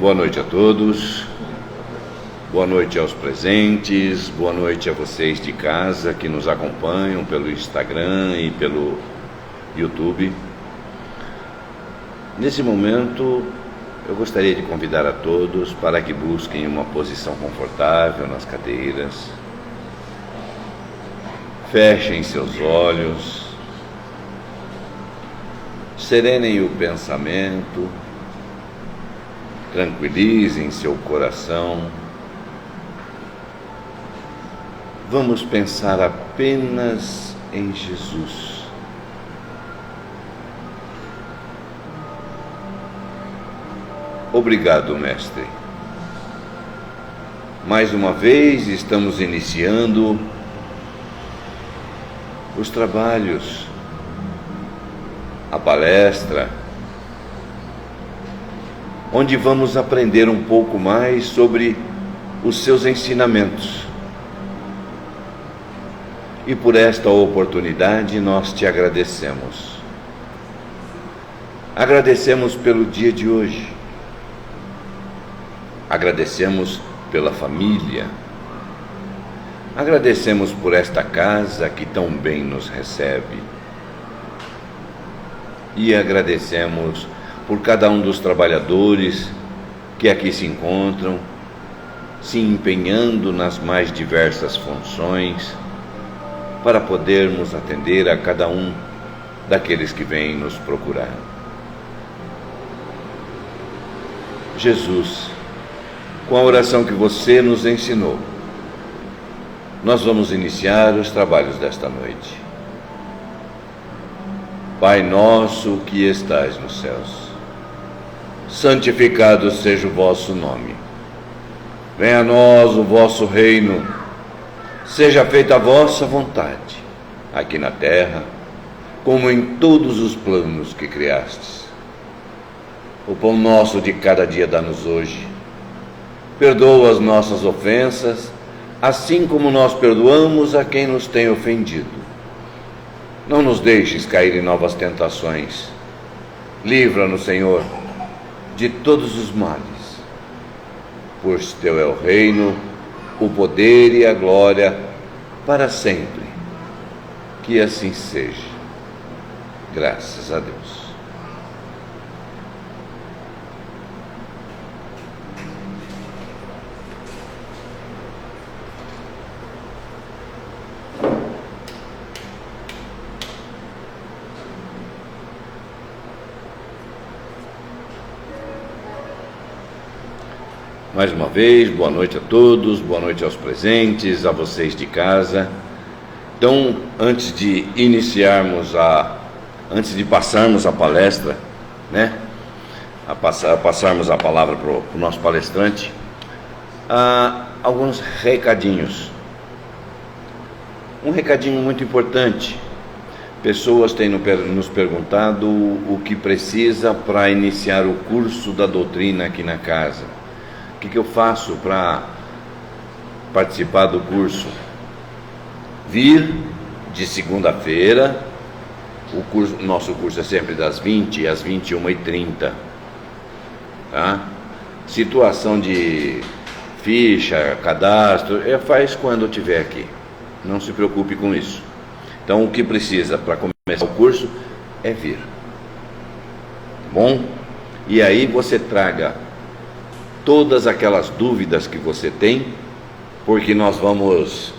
Boa noite a todos, boa noite aos presentes, boa noite a vocês de casa que nos acompanham pelo Instagram e pelo YouTube. Nesse momento, eu gostaria de convidar a todos para que busquem uma posição confortável nas cadeiras, fechem seus olhos, serenem o pensamento, tranquilizem seu coração. Vamos pensar apenas em Jesus. Obrigado, Mestre. Mais uma vez estamos iniciando os trabalhos, a palestra, onde vamos aprender um pouco mais sobre os seus ensinamentos. E por esta oportunidade nós te agradecemos. Agradecemos pelo dia de hoje. Agradecemos pela família. Agradecemos por esta casa que tão bem nos recebe. E agradecemos por cada um dos trabalhadores que aqui se encontram, se empenhando nas mais diversas funções, para podermos atender a cada um daqueles que vêm nos procurar. Jesus, com a oração que você nos ensinou, nós vamos iniciar os trabalhos desta noite. Pai nosso que estais nos céus, santificado seja o vosso nome. Venha a nós o vosso reino. Seja feita a vossa vontade, aqui na terra, como em todos os planos que criastes. O pão nosso de cada dia dá-nos hoje. Perdoa as nossas ofensas, assim como nós perdoamos a quem nos tem ofendido. Não nos deixes cair em novas tentações. Livra-nos, Senhor, de todos os males, pois teu é o reino, o poder e a glória para sempre. Que assim seja. Graças a Deus. Mais uma vez, boa noite a todos, boa noite aos presentes, a vocês de casa. Então, antes de passarmos a palestra, passarmos a palavra para o nosso palestrante, alguns recadinhos. Um recadinho muito importante. Pessoas têm nos perguntado o que precisa para iniciar o curso da doutrina aqui na casa. O que eu faço para participar do curso? Vir de segunda-feira, nosso curso é sempre das 20 às 21h30, tá? Situação de ficha, cadastro, faz quando eu estiver aqui, não se preocupe com isso. Então o que precisa para começar o curso é vir, tá bom? E aí você traga todas aquelas dúvidas que você tem, porque nós vamos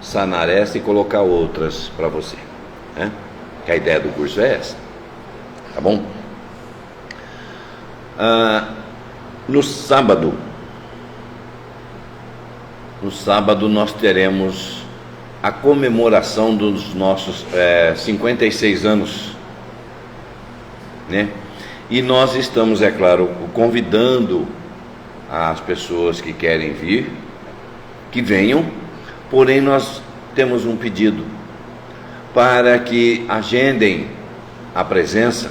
sanar essa e colocar outras para você, né? Que a ideia do curso é essa, tá bom? No sábado nós teremos a comemoração dos nossos 56 anos, né? E nós estamos, é claro, convidando as pessoas que querem vir, que venham, porém nós temos um pedido para que agendem a presença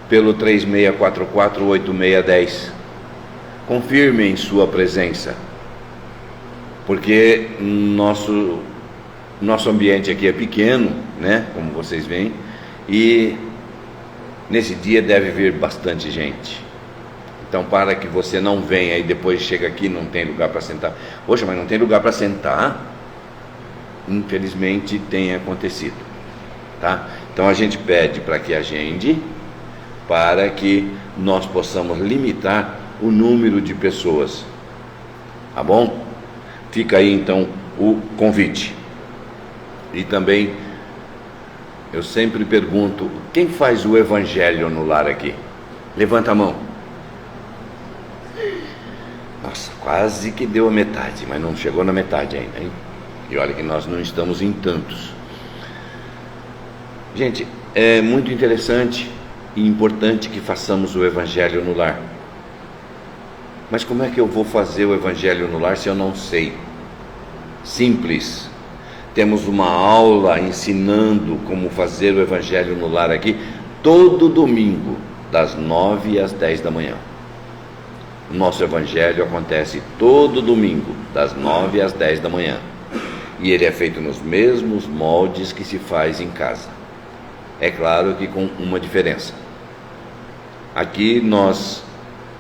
pelo 3644-8610. Confirmem sua presença, porque nosso ambiente aqui é pequeno, né, como vocês veem, e nesse dia deve vir bastante gente. Então, para que você não venha e depois chega aqui e não tem lugar para sentar. Poxa, mas não tem lugar para sentar? Infelizmente tem acontecido, tá? Então a gente pede para que agende, para que nós possamos limitar o número de pessoas, tá bom? Fica aí então o convite. E também eu sempre pergunto, quem faz o evangelho no lar aqui? Levanta a mão. Nossa, quase que deu a metade, mas não chegou na metade ainda, hein? E olha que nós não estamos em tantos. Gente, é muito interessante e importante que façamos o evangelho no lar. Mas como é que eu vou fazer o evangelho no lar se eu não sei? Simples. Temos uma aula ensinando como fazer o evangelho no lar aqui, todo domingo, das 9 às 10 da manhã. O nosso evangelho acontece todo domingo, das 9 às 10 da manhã. E ele é feito nos mesmos moldes que se faz em casa. É claro que com uma diferença. Aqui nós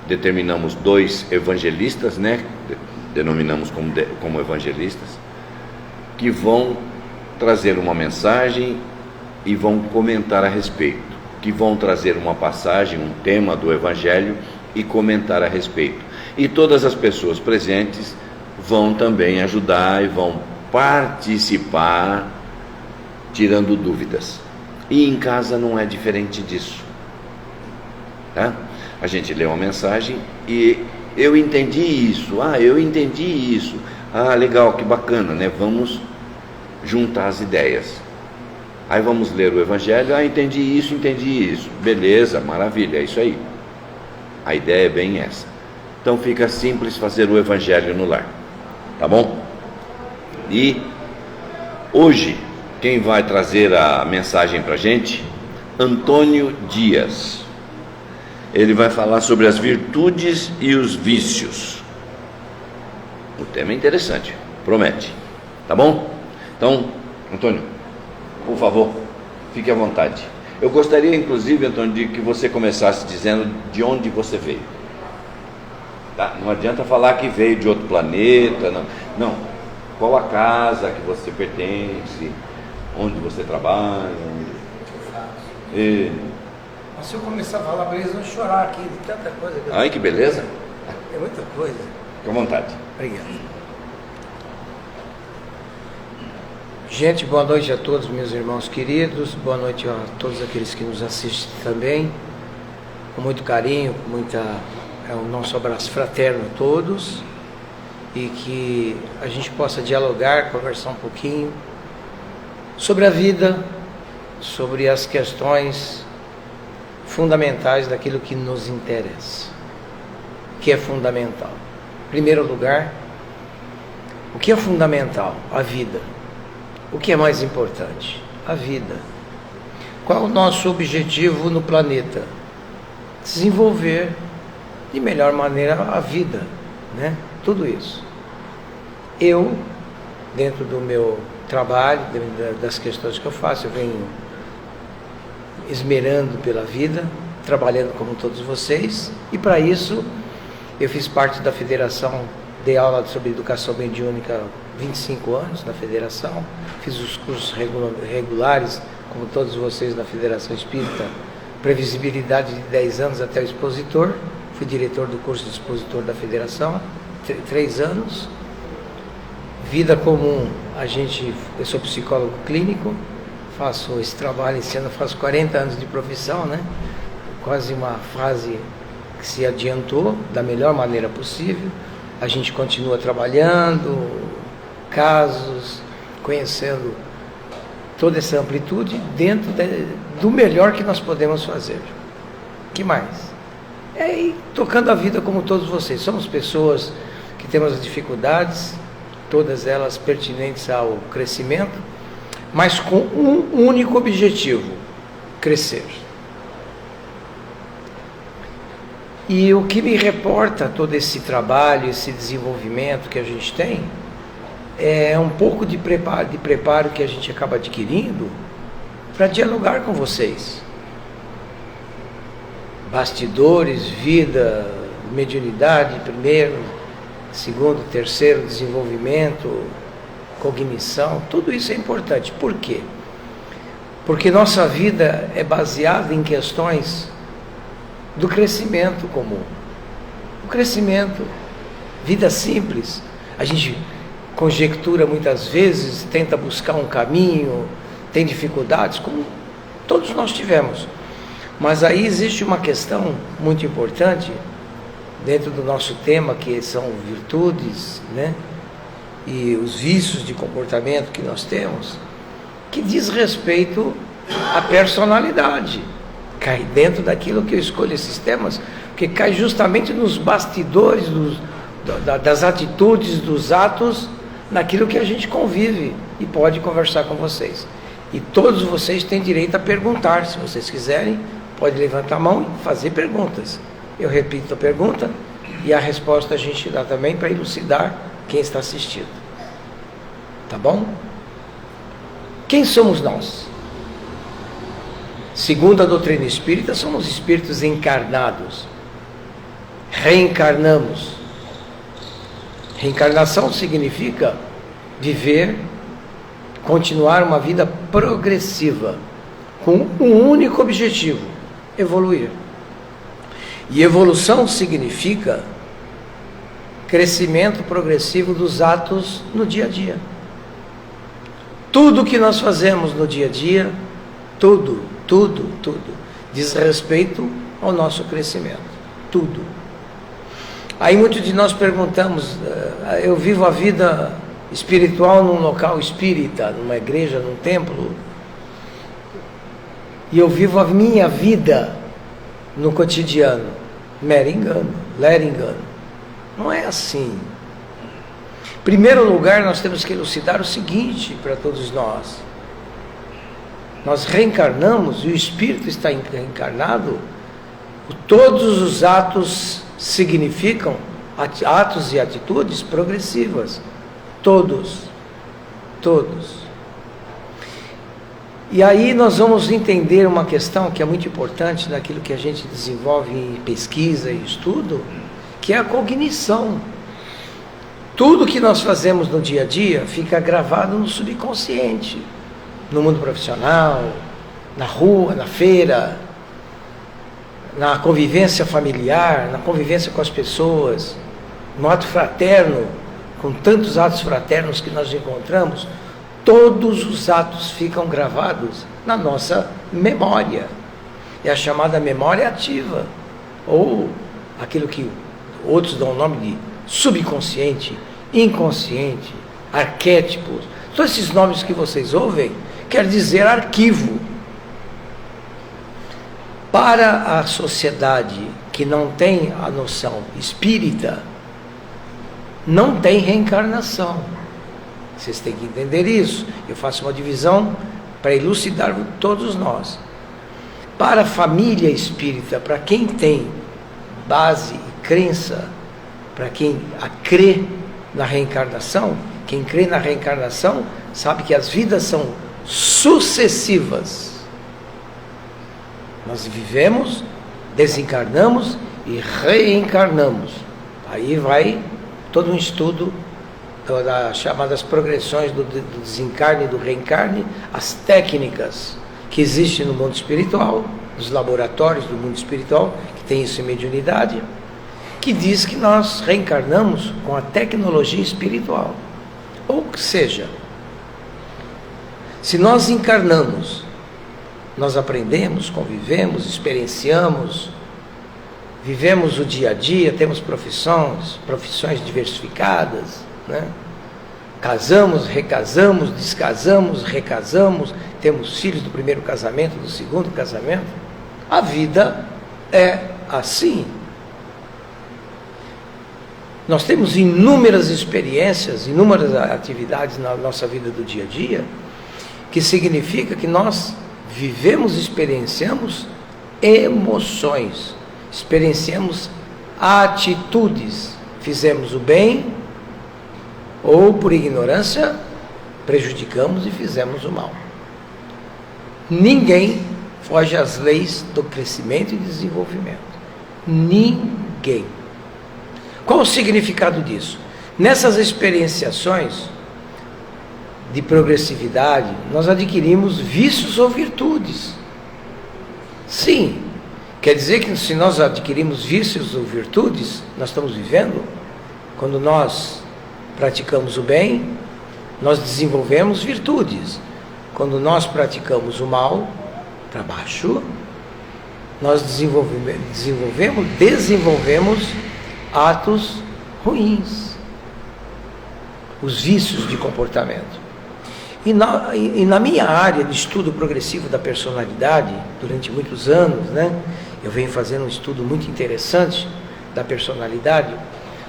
determinamos 2 evangelistas, né? Denominamos como evangelistas, que vão trazer uma mensagem e vão comentar a respeito, que vão trazer uma passagem, um tema do evangelho e comentar a respeito. E todas as pessoas presentes vão também ajudar e vão participar, tirando dúvidas. E em casa não é diferente disso, tá? A gente lê uma mensagem e eu entendi isso, eu entendi isso, legal, que bacana, né? Vamos juntar as ideias. Aí vamos ler o evangelho, entendi isso, beleza, maravilha, é isso aí. A ideia é bem essa. Então fica simples fazer o evangelho no lar, tá bom? E hoje, quem vai trazer a mensagem para a gente? Antônio Dias. Ele vai falar sobre as virtudes e os vícios. O tema é interessante, promete, tá bom? Então, Antônio, por favor, fique à vontade. Eu gostaria, inclusive, Antônio, de que você começasse dizendo de onde você veio. Tá? Não adianta falar que veio de outro planeta, não. Qual a casa que você pertence, onde você trabalha, Mas se eu começar a falar, eles vão chorar aqui de tanta coisa. Ai, que beleza. É muita coisa. Fique à vontade. Obrigado. Gente, boa noite a todos, meus irmãos queridos. Boa noite a todos aqueles que nos assistem também. Com muito carinho, com o nosso abraço fraterno a todos. E que a gente possa dialogar, conversar um pouquinho sobre a vida, sobre as questões fundamentais daquilo que nos interessa, que é fundamental. Em primeiro lugar, o que é fundamental? A vida. O que é mais importante? A vida. Qual é o nosso objetivo no planeta? Desenvolver de melhor maneira a vida, né? Tudo isso. Eu, dentro do meu trabalho, das questões que eu faço, eu venho esmerando pela vida, trabalhando como todos vocês, e para isso eu fiz parte da federação, dei aula sobre educação mediúnica há 25 anos na federação, fiz os cursos regulares, como todos vocês na Federação Espírita, previsibilidade de 10 anos até o expositor, fui diretor do curso de expositor da federação, 3 anos, vida comum, eu sou psicólogo clínico, faço esse trabalho, esse ano faço 40 anos de profissão, né? Quase uma fase que se adiantou da melhor maneira possível. A gente continua trabalhando, casos, conhecendo toda essa amplitude dentro do melhor que nós podemos fazer. Que mais? E tocando a vida como todos vocês. Somos pessoas que temos dificuldades, todas elas pertinentes ao crescimento, mas com um único objetivo: crescer. E o que me reporta todo esse trabalho, esse desenvolvimento que a gente tem, é um pouco de preparo que a gente acaba adquirindo para dialogar com vocês. Bastidores, vida, mediunidade, primeiro, segundo, terceiro, desenvolvimento, cognição, tudo isso é importante. Por quê? Porque nossa vida é baseada em questões do crescimento comum. O crescimento, vida simples, a gente conjectura muitas vezes, tenta buscar um caminho, tem dificuldades, como todos nós tivemos. Mas aí existe uma questão muito importante dentro do nosso tema, que são virtudes, né? E os vícios de comportamento que nós temos, que diz respeito à personalidade. Cai dentro daquilo que eu escolho esses temas, porque cai justamente nos bastidores das atitudes, dos atos, naquilo que a gente convive e pode conversar com vocês. E todos vocês têm direito a perguntar, se vocês quiserem, pode levantar a mão e fazer perguntas. Eu repito a pergunta e a resposta a gente dá também para elucidar quem está assistindo. Tá bom? Quem somos nós? Segundo a doutrina espírita, somos espíritos encarnados. Reencarnamos. Reencarnação significa viver, continuar uma vida progressiva, com um único objetivo: evoluir. E evolução significa crescimento progressivo dos atos no dia a dia. Tudo que nós fazemos no dia a dia, tudo, diz respeito ao nosso crescimento. Tudo. Aí muitos de nós perguntamos, eu vivo a vida espiritual num local espírita, numa igreja, num templo, e eu vivo a minha vida no cotidiano. Mero engano, lero engano. Não é assim. Em primeiro lugar, nós temos que elucidar o seguinte para todos nós. Nós reencarnamos e o espírito está reencarnado. Todos os atos significam atos e atitudes progressivas. Todos. E aí nós vamos entender uma questão que é muito importante naquilo que a gente desenvolve em pesquisa e estudo, que é a cognição. Tudo que nós fazemos no dia a dia fica gravado no subconsciente, no mundo profissional, na rua, na feira, na convivência familiar, na convivência com as pessoas, no ato fraterno, com tantos atos fraternos que nós encontramos. Todos os atos ficam gravados na nossa memória. É a chamada memória ativa, ou aquilo que outros dão o nome de subconsciente, inconsciente, arquétipos. Todos esses nomes que vocês ouvem quer dizer arquivo. Para a sociedade que não tem a noção espírita, não tem reencarnação. Vocês têm que entender isso. Eu faço uma divisão para elucidar todos nós. Para a família espírita, para quem tem base e crença, para quem crê na reencarnação, quem crê na reencarnação sabe que as vidas são sucessivas. Nós vivemos, desencarnamos e reencarnamos. Aí vai todo um estudo das chamadas progressões do desencarne e do reencarne, as técnicas que existem no mundo espiritual, nos laboratórios do mundo espiritual, que tem isso em mediunidade, que diz que nós reencarnamos com a tecnologia espiritual. Ou seja, se nós encarnamos, nós aprendemos, convivemos, experienciamos, vivemos o dia a dia, temos profissões diversificadas, né? Casamos, recasamos, descasamos, recasamos, temos filhos do primeiro casamento, do segundo casamento. A vida é assim. Nós temos inúmeras experiências, inúmeras atividades na nossa vida do dia a dia, que significa que nós vivemos, experienciamos emoções, experienciamos atitudes, fizemos o bem, ou por ignorância prejudicamos e fizemos o mal. Ninguém foge às leis do crescimento e desenvolvimento. Ninguém. Qual o significado disso? Nessas experienciações de progressividade, nós adquirimos vícios ou virtudes. Sim, quer dizer que se nós adquirimos vícios ou virtudes, nós estamos vivendo. Quando nós praticamos o bem, nós desenvolvemos virtudes. Quando nós praticamos o mal, para baixo, nós desenvolvemos atos ruins, os vícios de comportamento. E na minha área de estudo progressivo da personalidade, durante muitos anos, né, eu venho fazendo um estudo muito interessante da personalidade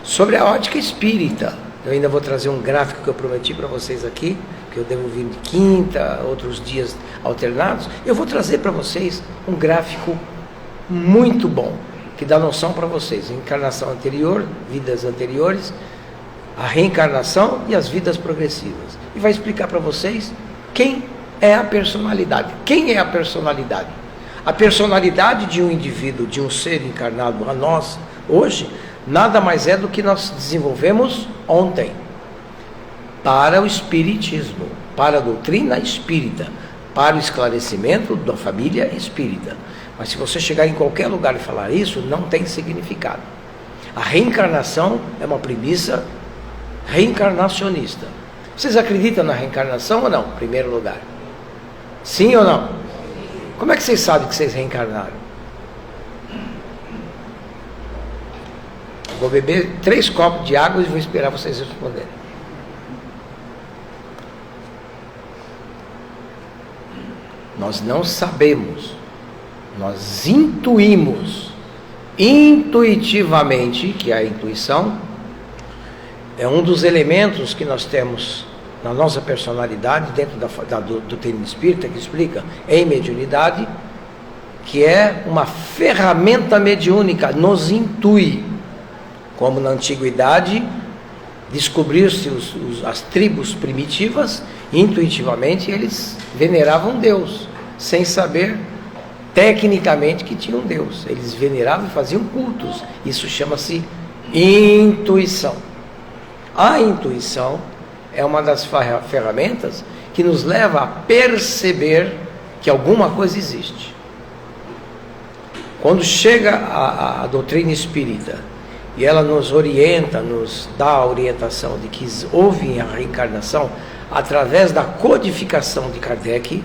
sobre a ótica espírita. Eu ainda vou trazer um gráfico que eu prometi para vocês aqui, que eu devo vir de quinta, outros dias alternados. Eu vou trazer para vocês um gráfico muito bom, que dá noção para vocês, encarnação anterior, vidas anteriores, a reencarnação e as vidas progressivas. E vai explicar para vocês quem é a personalidade. Quem é a personalidade? A personalidade de um indivíduo, de um ser encarnado a nós, hoje, nada mais é do que nós desenvolvemos ontem, para o espiritismo, para a doutrina espírita, para o esclarecimento da família espírita. Mas se você chegar em qualquer lugar e falar isso, não tem significado. A reencarnação é uma premissa reencarnacionista. Vocês acreditam na reencarnação ou não? Em primeiro lugar. Sim ou não? Como é que vocês sabem que vocês reencarnaram? Vou beber 3 copos de água e vou esperar vocês responderem. Nós não sabemos, nós intuímos, intuitivamente, que é a intuição, é um dos elementos que nós temos na nossa personalidade, dentro do doutrina espírita, que explica em mediunidade, que é uma ferramenta mediúnica, nos intui. Como na antiguidade, descobriu-se as tribos primitivas, intuitivamente eles veneravam Deus, sem saber tecnicamente que tinham Deus. Eles veneravam e faziam cultos. Isso chama-se intuição. A intuição é uma das ferramentas que nos leva a perceber que alguma coisa existe. Quando chega a doutrina espírita e ela nos orienta, nos dá a orientação de que houve a reencarnação através da codificação de Kardec,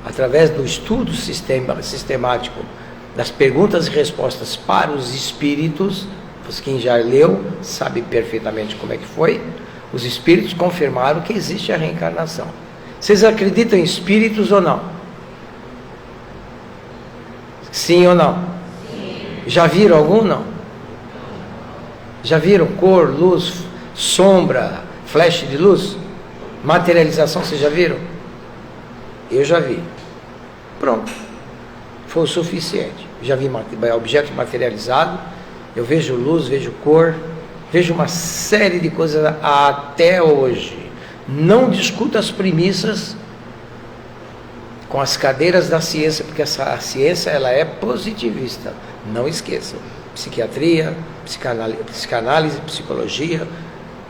através do estudo sistemático das perguntas e respostas para os espíritos. Quem já leu sabe perfeitamente como é que foi. Os espíritos confirmaram que existe a reencarnação. Vocês acreditam em espíritos ou não? Sim ou não? Sim. Já viram algum? Não? Já viram cor, luz, sombra, flash de luz? Materialização, vocês já viram? Eu já vi. Pronto. Foi o suficiente. Já vi objeto materializado. Eu vejo luz, vejo cor, vejo uma série de coisas até hoje. Não discuta as premissas com as cadeiras da ciência, porque a ciência ela é positivista. Não esqueçam. Psiquiatria, psicanálise, psicologia,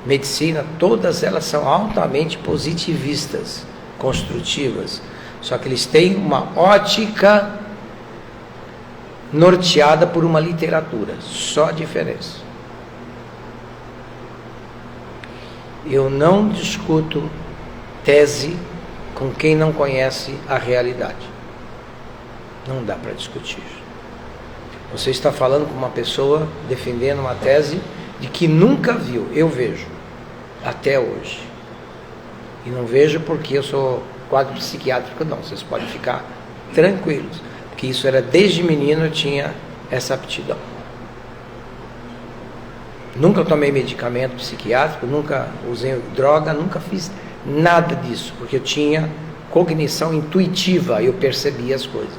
medicina, todas elas são altamente positivistas, construtivas. Só que eles têm uma ótica norteada por uma literatura, só a diferença. Eu não discuto tese com quem não conhece a realidade. Não dá para discutir. Você está falando com uma pessoa defendendo uma tese de que nunca viu. Eu vejo, até hoje. E não vejo porque eu sou quadro psiquiátrico, não. Vocês podem ficar tranquilos. Que isso era desde menino, eu tinha essa aptidão. Nunca tomei medicamento psiquiátrico, nunca usei droga, nunca fiz nada disso, porque eu tinha cognição intuitiva, eu percebia as coisas.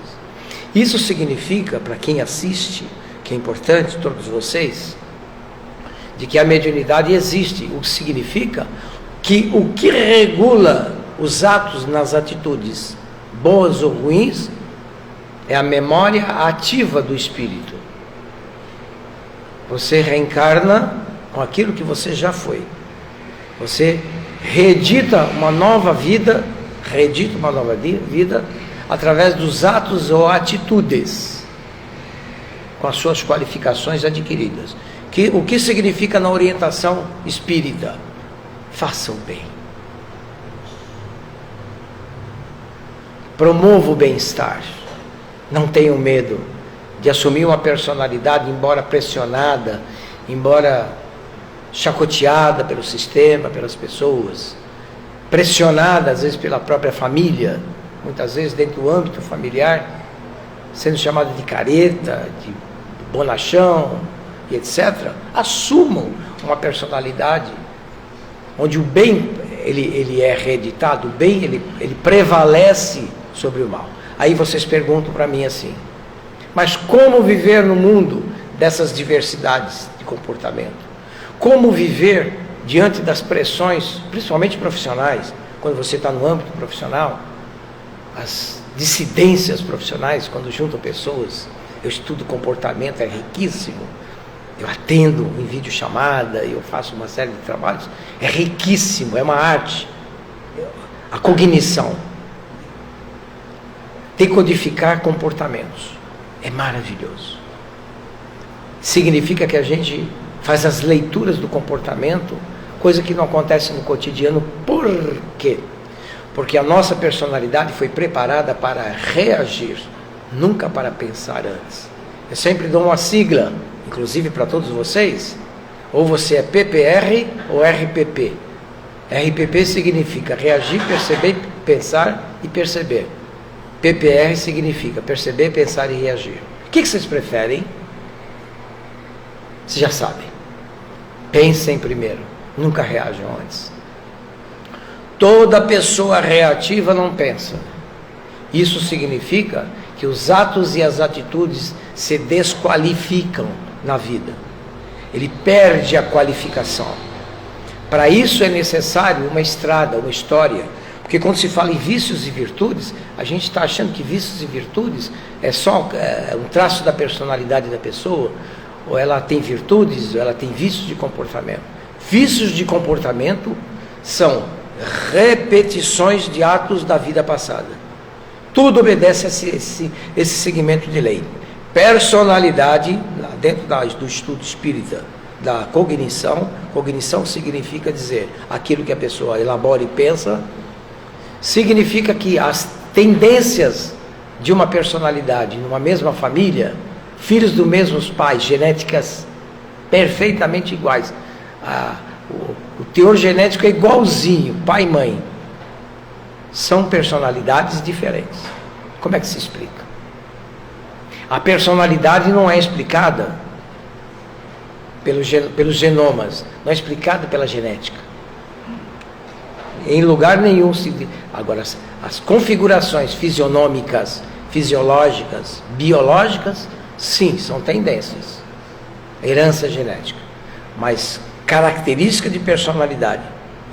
Isso significa, para quem assiste, que é importante, todos vocês, de que a mediunidade existe, o que significa que o que regula os atos nas atitudes, boas ou ruins, é a memória ativa do espírito. Você reencarna com aquilo que você já foi. Você reedita uma nova vida, através dos atos ou atitudes, com as suas qualificações adquiridas. O que significa na orientação espírita? Faça o bem. Promova o bem-estar. Não tenham medo de assumir uma personalidade, embora pressionada, embora chacoteada pelo sistema, pelas pessoas, pressionada às vezes pela própria família, muitas vezes dentro do âmbito familiar, sendo chamada de careta, de bonachão e etc. Assumam uma personalidade onde o bem ele é reeditado, o bem ele prevalece sobre o mal. Aí vocês perguntam para mim assim, mas como viver no mundo dessas diversidades de comportamento? Como viver diante das pressões, principalmente profissionais, quando você está no âmbito profissional, as dissidências profissionais, quando juntam pessoas, eu estudo comportamento, é riquíssimo, eu atendo em videochamada, eu faço uma série de trabalhos, é riquíssimo, é uma arte, a cognição, decodificar comportamentos, é maravilhoso. Significa que a gente faz as leituras do comportamento, coisa que não acontece no cotidiano. Por quê? Porque a nossa personalidade foi preparada para reagir, nunca para pensar antes. Eu sempre dou uma sigla, inclusive para todos vocês, ou você é PPR ou RPP. RPP significa reagir, perceber, pensar e perceber. PPR significa perceber, pensar e reagir. O que vocês preferem? Vocês já sabem. Pensem primeiro, nunca reajam antes. Toda pessoa reativa não pensa. Isso significa que os atos e as atitudes se desqualificam na vida. Ele perde a qualificação. Para isso é necessário uma estrada, uma história. Porque quando se fala em vícios e virtudes, a gente está achando que vícios e virtudes é só um traço da personalidade da pessoa, ou ela tem virtudes, ou ela tem vícios de comportamento. Vícios de comportamento são repetições de atos da vida passada. Tudo obedece a esse segmento de lei. Personalidade, dentro do estudo espírita, da cognição, cognição significa dizer aquilo que a pessoa elabora e pensa, significa que as tendências de uma personalidade numa mesma família, filhos dos mesmos pais, genéticas perfeitamente iguais, o teor genético é igualzinho, pai e mãe, são personalidades diferentes. Como é que se explica? A personalidade não é explicada pelos genomas, não é explicada pela genética. Em lugar nenhum agora, as configurações fisionômicas, fisiológicas, biológicas, sim, são tendências, herança genética, mas característica de personalidade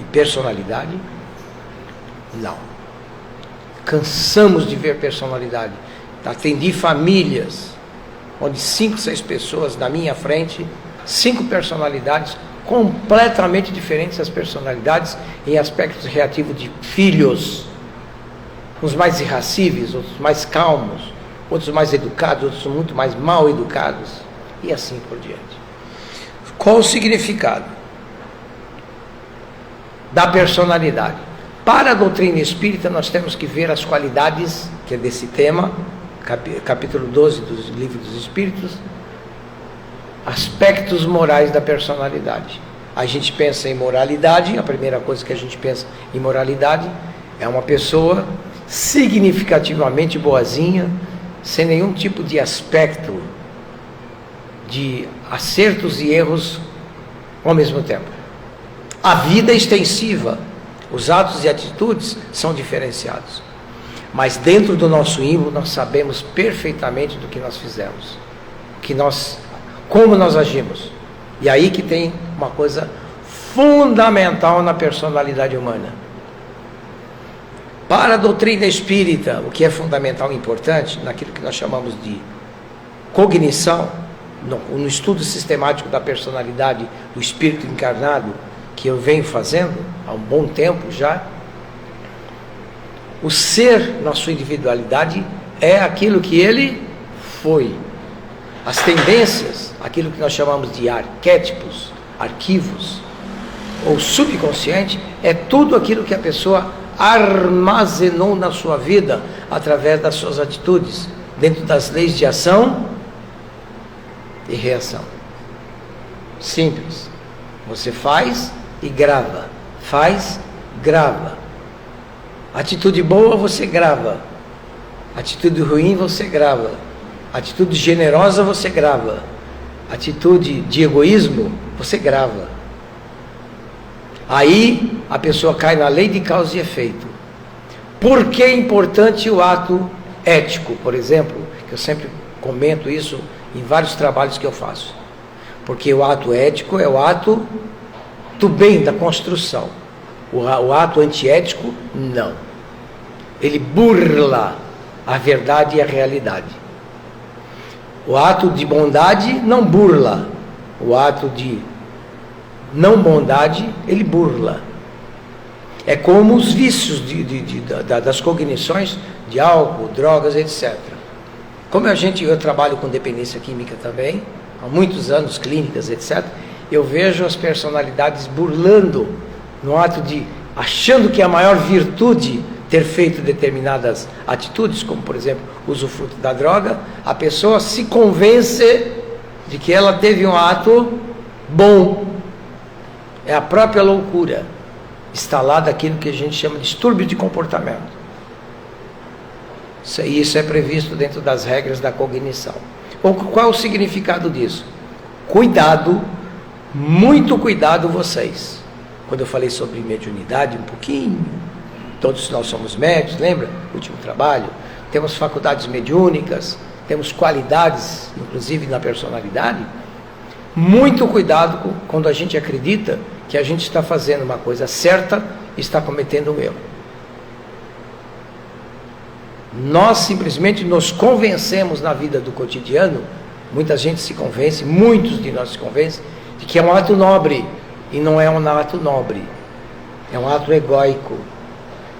e personalidade, não. Cansamos de ver personalidade. Atendi famílias onde 5, 6 pessoas na minha frente, 5 personalidades completamente diferentes, as personalidades em aspectos reativos de filhos, uns mais irascíveis, outros mais calmos, outros mais educados, outros muito mais mal educados, e assim por diante. Qual o significado da personalidade? Para a doutrina espírita, nós temos que ver as qualidades, que é desse tema, capítulo 12 dos Livros dos Espíritos, aspectos morais da personalidade. A gente pensa em moralidade, a primeira coisa que a gente pensa em moralidade é uma pessoa significativamente boazinha, sem nenhum tipo de aspecto de acertos e erros ao mesmo tempo. A vida é extensiva, os atos e atitudes são diferenciados, mas dentro do nosso ímã nós sabemos perfeitamente do que nós fizemos, como nós agimos. E aí que tem uma coisa fundamental na personalidade humana. Para a doutrina espírita, o que é fundamental e importante, naquilo que nós chamamos de cognição, no estudo sistemático da personalidade do espírito encarnado, que eu venho fazendo há um bom tempo já, o ser na sua individualidade é aquilo que ele foi. As tendências, aquilo que nós chamamos de arquétipos, arquivos, ou subconsciente, é tudo aquilo que a pessoa armazenou na sua vida através das suas atitudes, dentro das leis de ação e reação. Simples. Você faz e grava. Faz, grava. Atitude boa você grava. Atitude ruim você grava. Atitude generosa você grava. Atitude de egoísmo você grava. Aí a pessoa cai na lei de causa e efeito. Por que é importante o ato ético, por exemplo? Que eu sempre comento isso em vários trabalhos que eu faço. Porque o ato ético é o ato do bem, da construção. O ato antiético, não. Ele burla a verdade e a realidade. O ato de bondade não burla. O ato de não bondade, ele burla. É como os vícios das cognições de álcool, drogas, etc. Como eu trabalho com dependência química também, há muitos anos, clínicas, etc., eu vejo as personalidades burlando no ato de, achando que é a maior virtude ter feito determinadas atitudes, como por exemplo, o usufruto da droga, a pessoa se convence de que ela teve um ato bom. É a própria loucura instalada, aquilo que a gente chama de distúrbio de comportamento. Isso é previsto dentro das regras da cognição. Qual é o significado disso? Cuidado, muito cuidado vocês. Quando eu falei sobre mediunidade, um pouquinho, todos nós somos médios, lembra? Último trabalho. Temos faculdades mediúnicas, temos qualidades, inclusive na personalidade. Muito cuidado quando a gente acredita que a gente está fazendo uma coisa certa e está cometendo um erro. Nós simplesmente nos convencemos na vida do cotidiano, muita gente se convence, muitos de nós se convencem, de que é um ato nobre, e não é um ato nobre, é um ato egóico.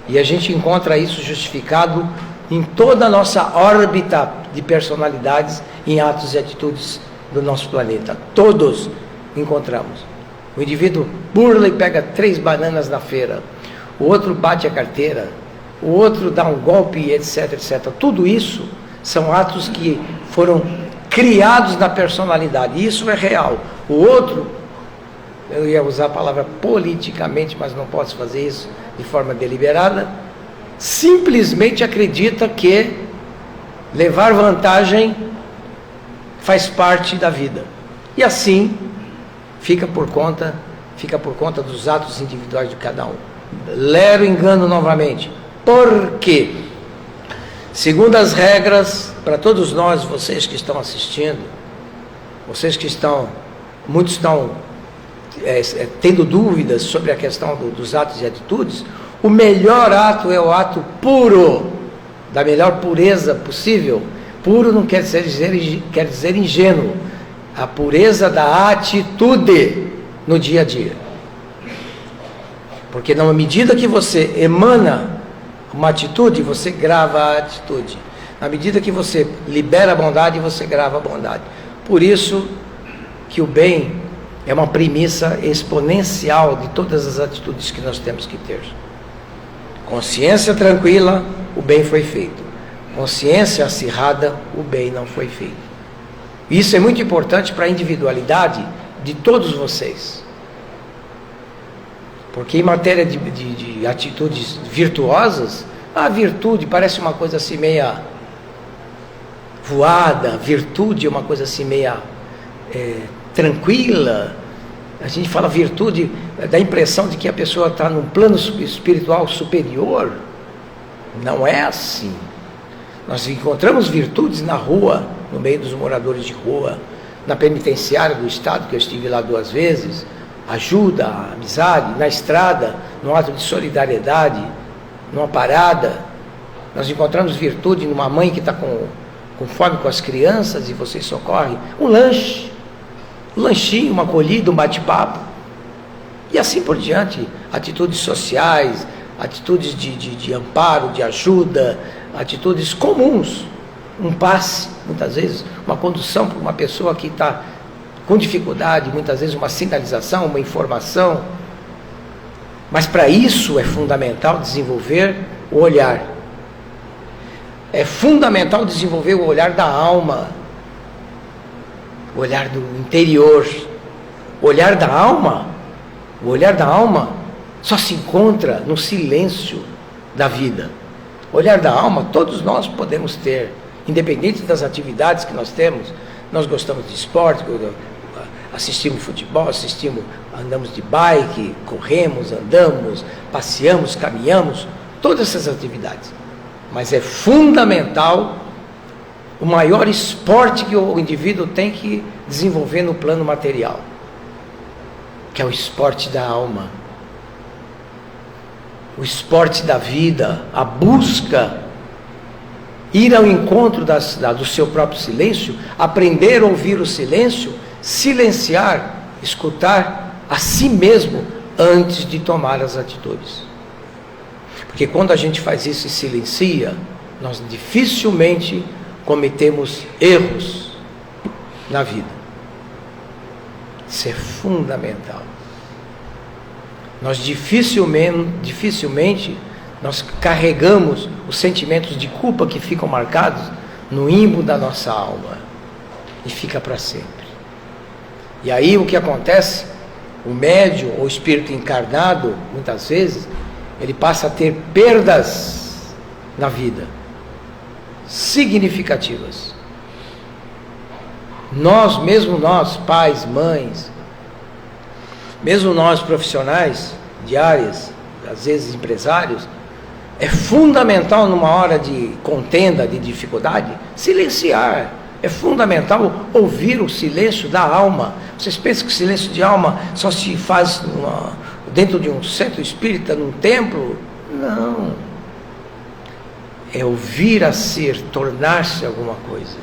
E a gente encontra isso justificado em toda a nossa órbita de personalidades, em atos e atitudes do nosso planeta. Todos encontramos. O indivíduo burla e pega 3 bananas na feira, o outro bate a carteira, o outro dá um golpe, etc, etc. Tudo isso são atos que foram criados na personalidade. Isso é real. O outro, eu ia usar a palavra politicamente, mas não posso fazer isso de forma deliberada, simplesmente acredita que levar vantagem faz parte da vida. E assim fica por conta dos atos individuais de cada um. Lero engano novamente. Por quê? Segundo as regras, para todos nós, vocês que estão assistindo, vocês que muitos estão tendo dúvidas sobre a questão dos atos e atitudes, o melhor ato é o ato puro, da melhor pureza possível. Puro não quer dizer ingênuo. A pureza da atitude no dia a dia. Porque na medida que você emana uma atitude, você grava a atitude. Na medida que você libera a bondade, você grava a bondade. Por isso que o bem é uma premissa exponencial de todas as atitudes que nós temos que ter. Consciência tranquila, o bem foi feito. Consciência acirrada, o bem não foi feito. Isso é muito importante para a individualidade de todos vocês. Porque em matéria de atitudes virtuosas, a virtude parece uma coisa assim meia voada, virtude é uma coisa assim meia tranquila. A gente fala virtude, dá a impressão de que a pessoa está num plano espiritual superior. Não é assim. Nós encontramos virtudes na rua, no meio dos moradores de rua, na penitenciária do Estado, que eu estive lá 2 vezes, ajuda, amizade, na estrada, no ato de solidariedade, numa parada. Nós encontramos virtude numa mãe que está com conforme com as crianças, e vocês socorrem, um lanche, um lanchinho, uma acolhida, um bate-papo, e assim por diante, atitudes sociais, atitudes de amparo, de ajuda, atitudes comuns, um passe, muitas vezes, uma condução para uma pessoa que está com dificuldade, muitas vezes uma sinalização, uma informação. Mas para isso é fundamental desenvolver o olhar. É fundamental desenvolver o olhar da alma, o olhar do interior. O olhar da alma só se encontra no silêncio da vida. O olhar da alma todos nós podemos ter, independente das atividades que nós temos. Nós gostamos de esporte, assistimos futebol, andamos de bike, corremos, andamos, passeamos, caminhamos, todas essas atividades. Mas é fundamental o maior esporte que o indivíduo tem que desenvolver no plano material, que é o esporte da alma, o esporte da vida, a busca, ir ao encontro do seu próprio silêncio, aprender a ouvir o silêncio, silenciar, escutar a si mesmo antes de tomar as atitudes. Porque quando a gente faz isso e silencia, nós dificilmente cometemos erros na vida. Isso é fundamental. Nós dificilmente nós carregamos os sentimentos de culpa que ficam marcados no ímbo da nossa alma e fica para sempre. E aí o que acontece? O médium ou o espírito encarnado, muitas vezes, ele passa a ter perdas na vida significativas. Mesmo nós, pais, mães, mesmo nós profissionais de áreas, às vezes empresários, é fundamental numa hora de contenda, de dificuldade, silenciar. É fundamental ouvir o silêncio da alma. Vocês pensam que o silêncio de alma só se faz dentro de um centro espírita, num templo? Não. É o vir a ser, tornar-se alguma coisa.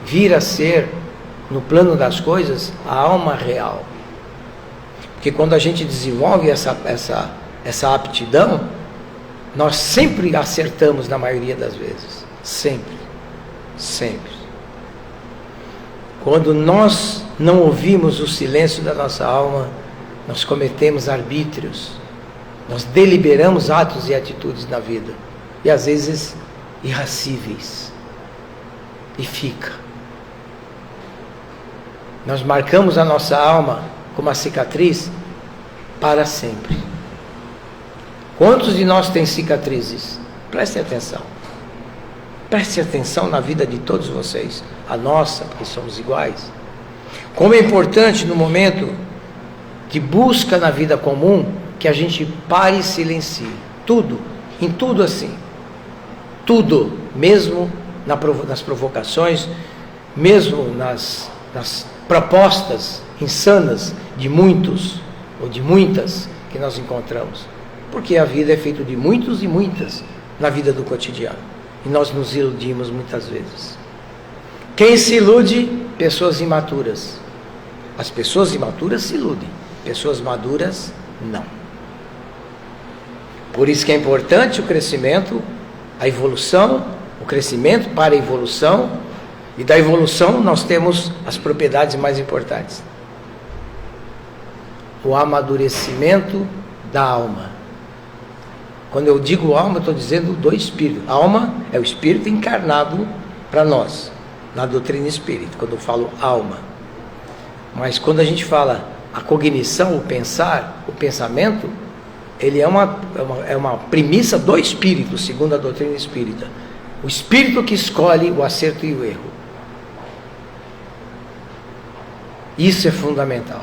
Vir a ser, no plano das coisas, a alma real. Porque quando a gente desenvolve essa aptidão, nós sempre acertamos na maioria das vezes. Sempre. Sempre. Quando nós não ouvimos o silêncio da nossa alma, nós cometemos arbítrios, nós deliberamos atos e atitudes na vida, e às vezes irracíveis, e fica. Nós marcamos a nossa alma com uma cicatriz para sempre. Quantos de nós têm cicatrizes? Prestem atenção. Preste atenção na vida de todos vocês, a nossa, porque somos iguais. Como é importante no momento de busca na vida comum, que a gente pare e silencie. Tudo, em tudo assim. Tudo, mesmo nas provocações, mesmo nas propostas insanas de muitos, ou de muitas, que nós encontramos. Porque a vida é feita de muitos e muitas na vida do cotidiano. E nós nos iludimos muitas vezes. Quem se ilude? Pessoas imaturas. As pessoas imaturas se iludem. Pessoas maduras, não. Por isso que é importante o crescimento, a evolução, o crescimento para a evolução. E da evolução nós temos as propriedades mais importantes. O amadurecimento da alma. Quando eu digo alma, eu estou dizendo do espírito. Alma é o espírito encarnado para nós, na doutrina espírita, quando eu falo alma. Mas quando a gente fala a cognição, o pensar, o pensamento, ele é uma premissa do espírito, segundo a doutrina espírita. O espírito que escolhe o acerto e o erro. Isso é fundamental.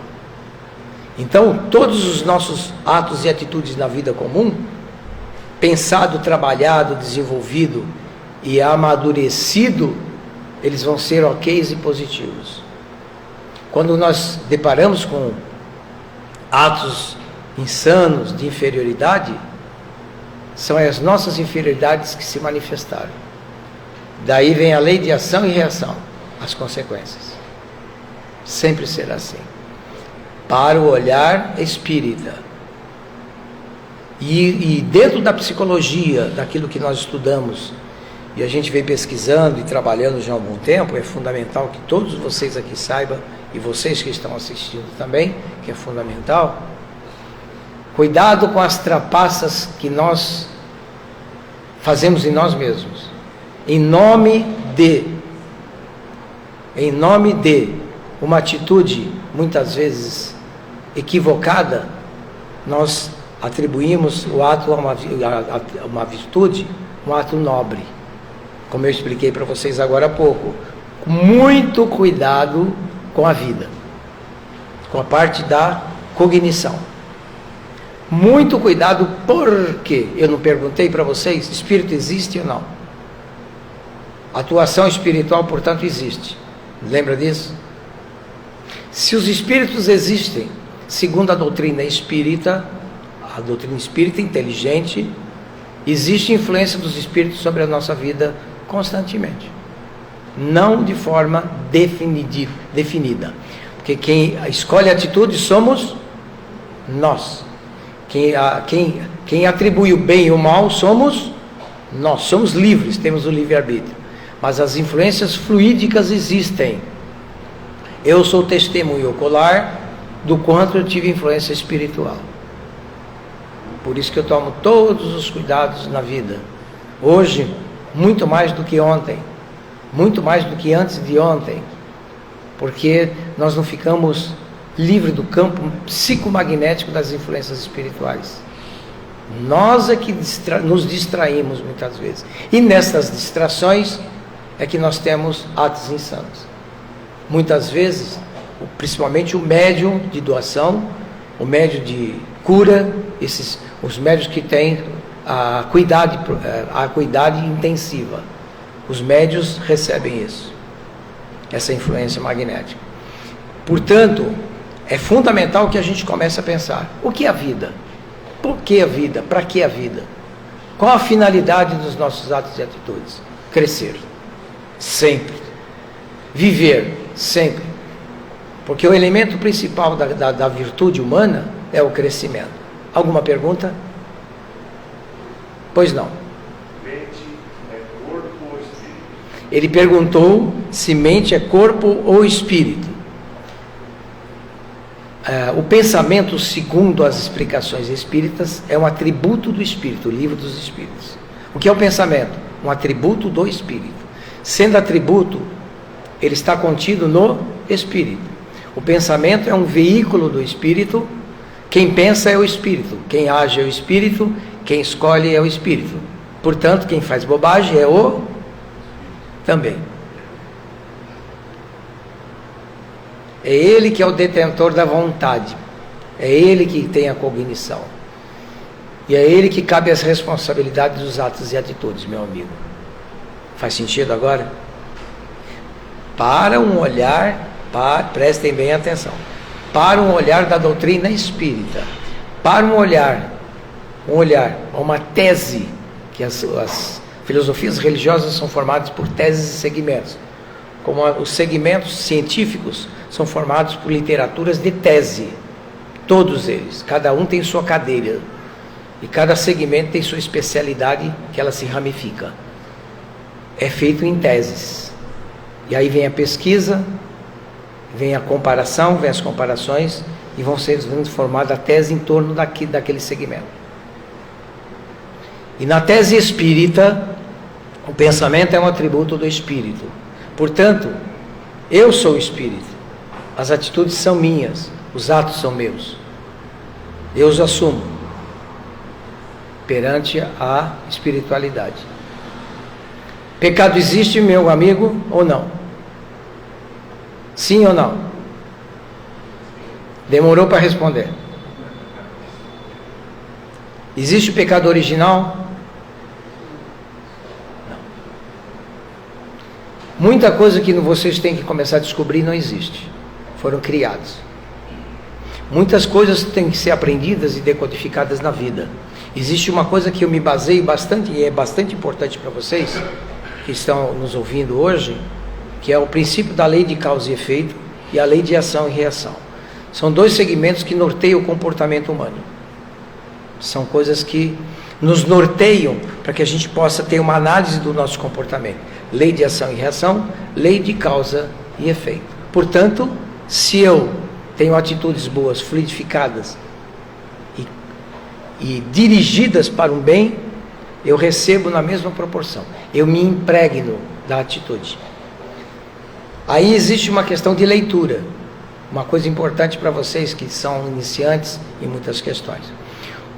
Então, todos os nossos atos e atitudes na vida comum, pensado, trabalhado, desenvolvido e amadurecido, eles vão ser ok's e positivos. Quando nós deparamos com atos insanos de inferioridade, são as nossas inferioridades que se manifestaram. Daí vem a lei de ação e reação, as consequências. Sempre será assim. Para o olhar espírita. E dentro da psicologia, daquilo que nós estudamos, e a gente vem pesquisando e trabalhando já há algum tempo, é fundamental que todos vocês aqui saibam, e vocês que estão assistindo também, que é fundamental, cuidado com as trapaças que nós fazemos em nós mesmos, em nome de uma atitude muitas vezes equivocada. Nós atribuímos o ato a uma virtude, um ato nobre, como eu expliquei para vocês agora há pouco. Muito cuidado com a vida, com a parte da cognição. Muito cuidado, porque eu não perguntei para vocês, espírito existe ou não? Atuação espiritual, portanto, existe. Lembra disso? Se os espíritos existem, segundo a doutrina espírita inteligente, existe influência dos espíritos sobre a nossa vida constantemente. Não de forma definida. Porque quem escolhe a atitude somos nós. Quem atribui o bem e o mal somos nós. Somos livres, temos o livre-arbítrio. Mas as influências fluídicas existem. Eu sou testemunho ocular do quanto eu tive influência espiritual. Por isso que eu tomo todos os cuidados na vida. Hoje, muito mais do que ontem. Muito mais do que antes de ontem. Porque nós não ficamos livres do campo psicomagnético das influências espirituais. Nós é que nos distraímos muitas vezes. E nessas distrações é que nós temos atos insanos. Muitas vezes, principalmente o médium de doação, o médium de cura, os médios que têm a cuidade intensiva. Os médios recebem isso, essa influência magnética. Portanto, é fundamental que a gente comece a pensar: o que é a vida? Por que a vida? Para que a vida? Qual a finalidade dos nossos atos e atitudes? Crescer, sempre. Viver, sempre. Porque o elemento principal da virtude humana é o crescimento. Alguma pergunta? Pois não. Mente é corpo ou espírito? Ele perguntou se mente é corpo ou espírito. O pensamento, segundo as explicações espíritas, é um atributo do espírito, o livro dos espíritos. O que é o pensamento? Um atributo do espírito. Sendo atributo, ele está contido no espírito. O pensamento é um veículo do espírito. Quem pensa é o espírito, quem age é o espírito, quem escolhe é o espírito. Portanto, quem faz bobagem é o também. É ele que é o detentor da vontade. É ele que tem a cognição. E é ele que cabe as responsabilidades dos atos e atitudes, meu amigo. Faz sentido agora? Para um olhar, prestem bem atenção. Para um olhar da doutrina espírita, para um olhar, uma tese, que as filosofias religiosas são formadas por teses e segmentos, como os segmentos científicos são formados por literaturas de tese, todos eles, cada um tem sua cadeira, e cada segmento tem sua especialidade que ela se ramifica, é feito em teses, e aí vem a pesquisa, vem a comparação, vem as comparações, e vão ser formada a tese em torno daquele segmento. E na tese espírita, o pensamento é um atributo do espírito. Portanto, eu sou o espírito, as atitudes são minhas, os atos são meus. Eu os assumo perante a espiritualidade. Pecado existe, meu amigo, ou não? Sim ou não? Demorou para responder. Existe o pecado original? Não. Muita coisa que vocês têm que começar a descobrir não existe. Foram criados. Muitas coisas têm que ser aprendidas e decodificadas na vida. Existe uma coisa que eu me baseio bastante, e é bastante importante para vocês, que estão nos ouvindo hoje, que é o princípio da lei de causa e efeito e a lei de ação e reação. São dois segmentos que norteiam o comportamento humano. São coisas que nos norteiam para que a gente possa ter uma análise do nosso comportamento. Lei de ação e reação, lei de causa e efeito. Portanto, se eu tenho atitudes boas, fluidificadas e dirigidas para um bem, eu recebo na mesma proporção. Eu me impregno da atitude. Aí existe uma questão de leitura. Uma coisa importante para vocês que são iniciantes em muitas questões.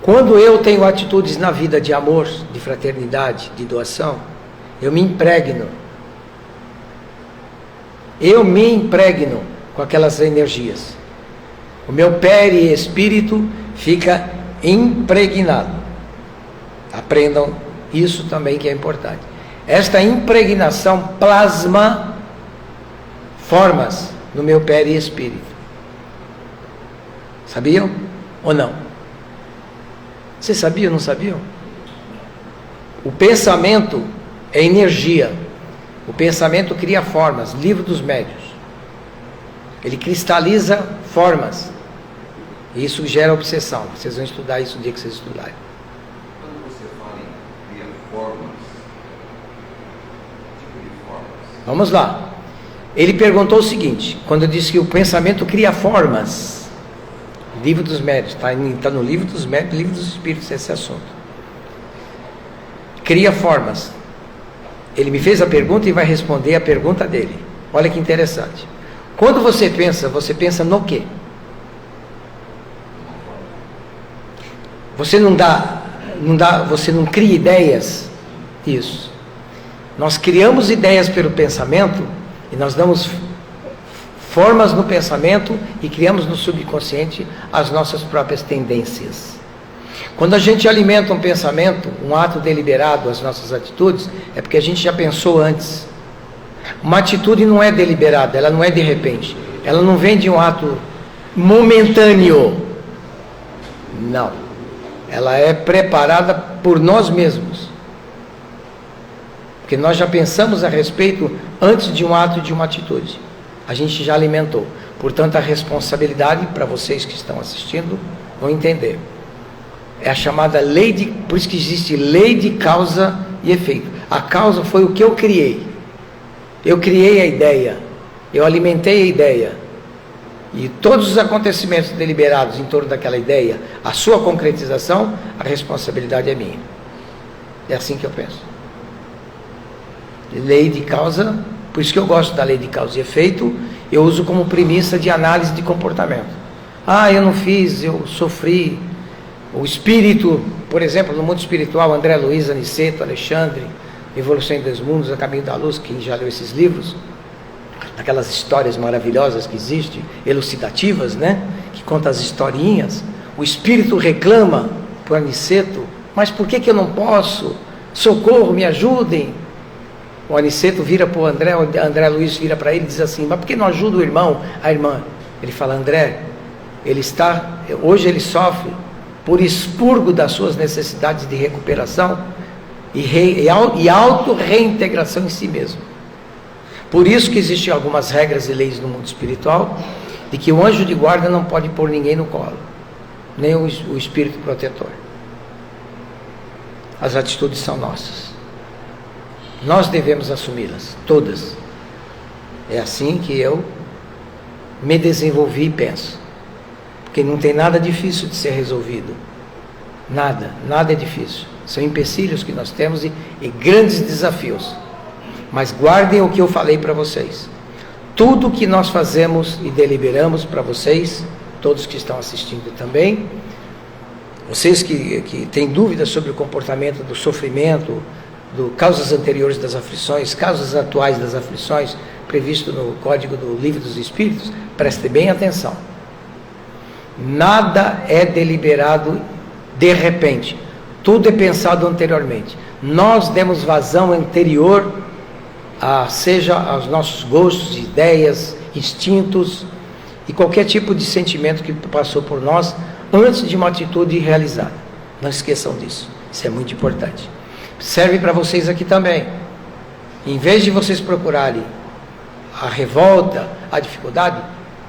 Quando eu tenho atitudes na vida de amor, de fraternidade, de doação, eu me impregno. Eu me impregno com aquelas energias. O meu perispírito fica impregnado. Aprendam isso também que é importante. Esta impregnação plasma formas no meu perispírito. Sabiam ou não? Vocês sabiam ou não sabiam? O pensamento é energia. O pensamento cria formas. Livro dos Médiuns. Ele cristaliza formas. E isso gera obsessão. Vocês vão estudar isso no dia que vocês estudarem. Quando você fala em criar formas, tipo de formas. Vamos lá. Ele perguntou o seguinte, quando eu disse que o pensamento cria formas. Livro dos Médiuns, está no Livro dos Médiuns, Livro dos Espíritos, esse assunto. Cria formas. Ele me fez a pergunta e vai responder a pergunta dele. Olha que interessante. Quando você pensa no quê? Você você não cria ideias? Isso. Nós criamos ideias pelo pensamento e nós damos formas no pensamento e criamos no subconsciente as nossas próprias tendências. Quando a gente alimenta um pensamento, um ato deliberado, as nossas atitudes, é porque a gente já pensou antes. Uma atitude não é deliberada, ela não é de repente. Ela não vem de um ato momentâneo. Não. Ela é preparada por nós mesmos. Porque nós já pensamos a respeito antes de um ato e de uma atitude. A gente já alimentou. Portanto, a responsabilidade, para vocês que estão assistindo, vão entender. É a chamada lei de... Por isso que existe lei de causa e efeito. A causa foi o que eu criei. Eu criei a ideia. Eu alimentei a ideia. E todos os acontecimentos deliberados em torno daquela ideia, a sua concretização, a responsabilidade é minha. É assim que eu penso. Lei de causa, por isso que eu gosto da lei de causa e efeito, eu uso como premissa de análise de comportamento. Ah, eu não fiz, eu sofri. O espírito, por exemplo, no mundo espiritual, André Luiz, Aniceto, Alexandre, Evolução em Dois Mundos, A Caminho da Luz, quem já leu esses livros, aquelas histórias maravilhosas que existem, elucidativas, né? Que contam as historinhas. O espírito reclama para o Aniceto, mas por que eu não posso? Socorro, me ajudem. O Aniceto vira para o André Luiz vira para ele e diz assim, mas por que não ajuda o irmão, a irmã? Ele fala, André, hoje ele sofre por expurgo das suas necessidades de recuperação e auto-reintegração em si mesmo. Por isso que existem algumas regras e leis no mundo espiritual, de que o anjo de guarda não pode pôr ninguém no colo, nem o espírito protetor. As atitudes são nossas. Nós devemos assumi-las, todas. É assim que eu me desenvolvi e penso. Porque não tem nada difícil de ser resolvido. Nada é difícil. São empecilhos que nós temos e grandes desafios. Mas guardem o que eu falei para vocês. Tudo que nós fazemos e deliberamos para vocês, todos que estão assistindo também, vocês que têm dúvidas sobre o comportamento do sofrimento, causas anteriores das aflições, causas atuais das aflições, previsto no Código do Livro dos Espíritos, prestem bem atenção. Nada é deliberado de repente. Tudo é pensado anteriormente. Nós demos vazão anterior seja aos nossos gostos, ideias, instintos e qualquer tipo de sentimento que passou por nós antes de uma atitude realizada. Não esqueçam disso. Isso é muito importante. Serve para vocês aqui também. Em vez de vocês procurarem a revolta, a dificuldade,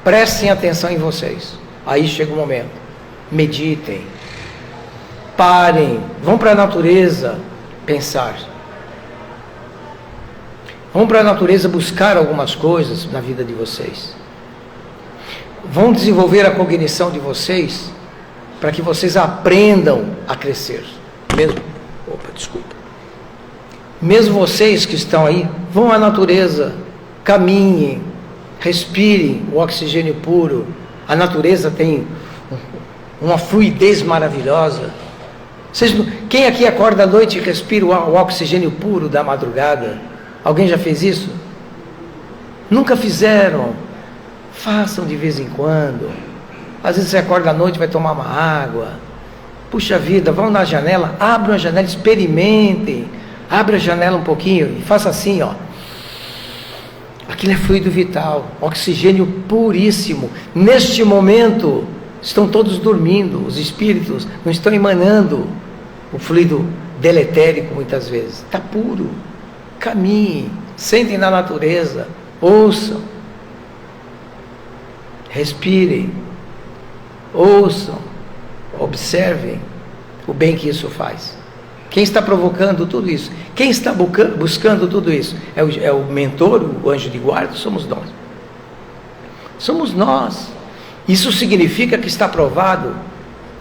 prestem atenção em vocês. Aí chega o momento. Meditem. Parem. Vão para a natureza pensar. Vão para a natureza buscar algumas coisas na vida de vocês. Vão desenvolver a cognição de vocês para que vocês aprendam a crescer. Mesmo vocês que estão aí, vão à natureza, caminhem, respirem o oxigênio puro. A natureza tem uma fluidez maravilhosa. Quem aqui acorda à noite e respira o oxigênio puro da madrugada? Alguém já fez isso? Nunca fizeram? Façam de vez em quando. Às vezes você acorda à noite, vai tomar uma água. Puxa vida, vão na janela, abram a janela, experimentem. Abra a janela um pouquinho e faça assim, ó. Aquilo é fluido vital, oxigênio puríssimo. Neste momento, estão todos dormindo, os espíritos não estão emanando o fluido deletérico muitas vezes. Está puro. Caminhem, sentem na natureza, ouçam, respirem, ouçam, observem o bem que isso faz. Quem está provocando tudo isso? Quem está buscando tudo isso? É o mentor, o anjo de guarda? Somos nós. Somos nós. Isso significa que está provado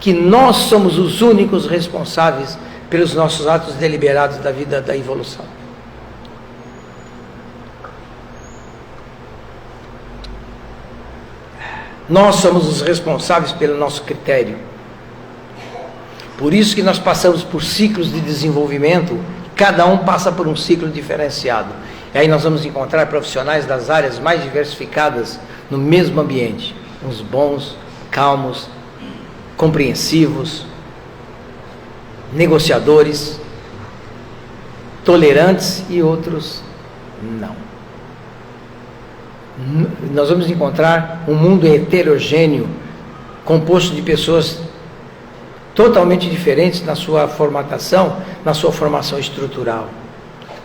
que nós somos os únicos responsáveis pelos nossos atos deliberados da vida da evolução. Nós somos os responsáveis pelo nosso critério. Por isso que nós passamos por ciclos de desenvolvimento, cada um passa por um ciclo diferenciado. E aí nós vamos encontrar profissionais das áreas mais diversificadas no mesmo ambiente. Uns bons, calmos, compreensivos, negociadores, tolerantes e outros não. Nós vamos encontrar um mundo heterogêneo, composto de pessoas totalmente diferentes na sua formatação, na sua formação estrutural.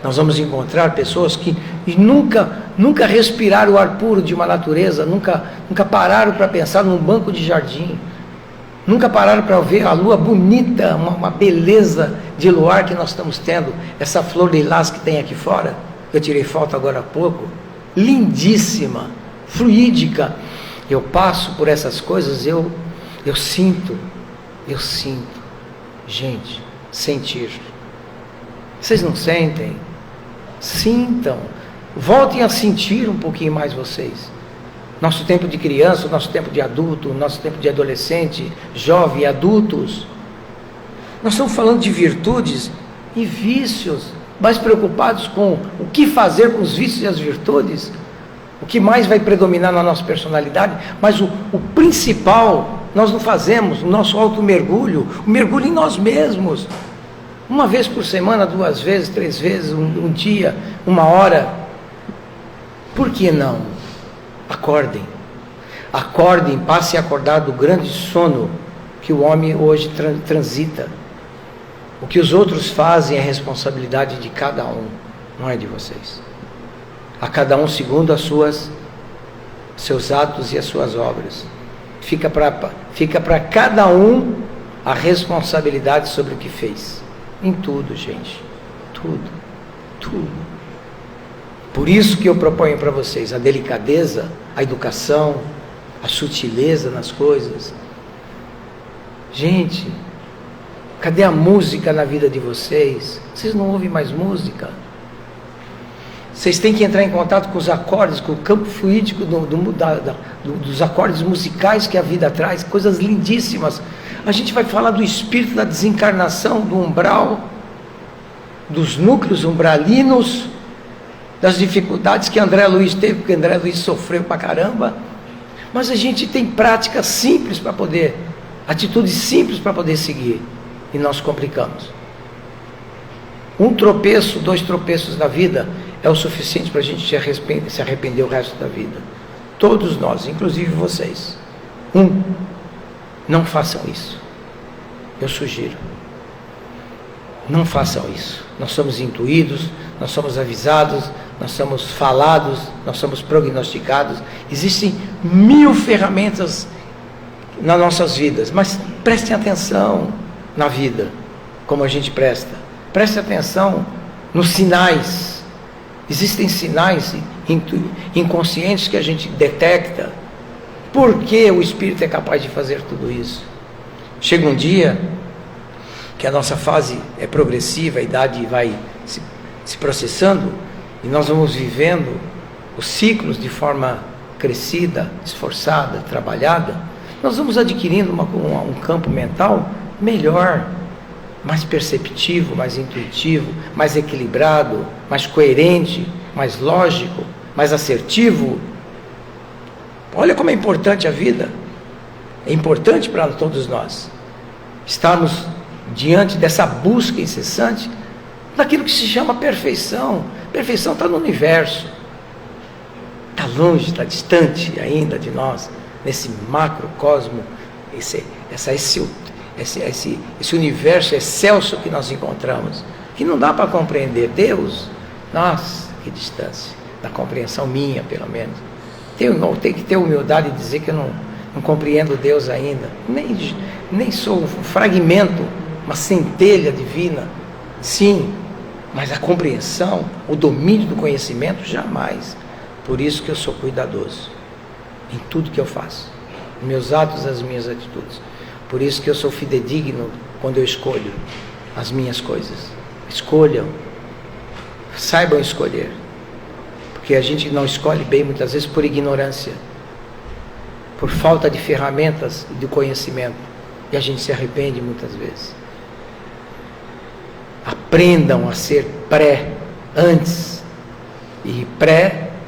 Nós vamos encontrar pessoas que nunca respiraram o ar puro de uma natureza, nunca pararam para pensar num banco de jardim, nunca pararam para ver a lua bonita, uma beleza de luar que nós estamos tendo, essa flor de lilás que tem aqui fora, eu tirei foto agora há pouco, lindíssima, fluídica. Eu passo por essas coisas, eu sinto, gente, sentir. Vocês não sentem? Sintam, voltem a sentir um pouquinho mais vocês. Nosso tempo de criança, nosso tempo de adulto, nosso tempo de adolescente, jovem, adultos. Nós estamos falando de virtudes e vícios, mais preocupados com o que fazer com os vícios e as virtudes, o que mais vai predominar na nossa personalidade, mas o principal nós não fazemos, o nosso auto-mergulho, o mergulho em nós mesmos, uma vez por semana, 2 vezes, 3 vezes, um dia, 1 hora. Por que não? Acordem, passem a acordar do grande sono que o homem hoje transita. O que os outros fazem é responsabilidade de cada um, não é de vocês. A cada um segundo seus atos e as suas obras. Fica para cada um a responsabilidade sobre o que fez. Em tudo, gente. Tudo. Por isso que eu proponho para vocês a delicadeza, a educação, a sutileza nas coisas. Gente, cadê a música na vida de vocês? Vocês não ouvem mais música? Vocês têm que entrar em contato com os acordes, com o campo fluídico dos acordes musicais que a vida traz, coisas lindíssimas. A gente vai falar do espírito da desencarnação, do umbral, dos núcleos umbralinos, das dificuldades que André Luiz teve, porque André Luiz sofreu pra caramba. Mas a gente tem práticas simples para poder, atitudes simples para poder seguir, e nós complicamos. 1 tropeço, 2 tropeços na vida é o suficiente para a gente se arrepender o resto da vida. Todos nós, inclusive vocês. Não façam isso. Eu sugiro. Não façam isso. Nós somos intuídos, nós somos avisados, nós somos falados, nós somos prognosticados. Existem 1000 ferramentas nas nossas vidas, mas prestem atenção na vida, como a gente presta. Preste atenção nos sinais. Existem sinais inconscientes que a gente detecta. Por que o Espírito é capaz de fazer tudo isso? Chega um dia que a nossa fase é progressiva, a idade vai se processando, e nós vamos vivendo os ciclos de forma crescida, esforçada, trabalhada. Nós vamos adquirindo um campo mental melhor, mais perceptivo, mais intuitivo, mais equilibrado, mais coerente, mais lógico, mais assertivo. Olha como é importante a vida. É importante para todos nós estarmos diante dessa busca incessante daquilo que se chama perfeição. Perfeição está no universo, está longe, está distante ainda de nós, nesse macrocosmo, esse universo excelso que nós encontramos, que não dá para compreender. Deus, nossa, que distância, da compreensão minha, pelo menos. Tenho que ter humildade de dizer que eu não compreendo Deus ainda, nem sou um fragmento, uma centelha divina, sim, mas a compreensão, o domínio do conhecimento, jamais. Por isso que eu sou cuidadoso em tudo que eu faço, nos meus atos, as minhas atitudes. Por isso que eu sou fidedigno quando eu escolho as minhas coisas. Escolham, saibam escolher, porque a gente não escolhe bem muitas vezes por ignorância, por falta de ferramentas e de conhecimento, e a gente se arrepende muitas vezes. Aprendam a ser antes, e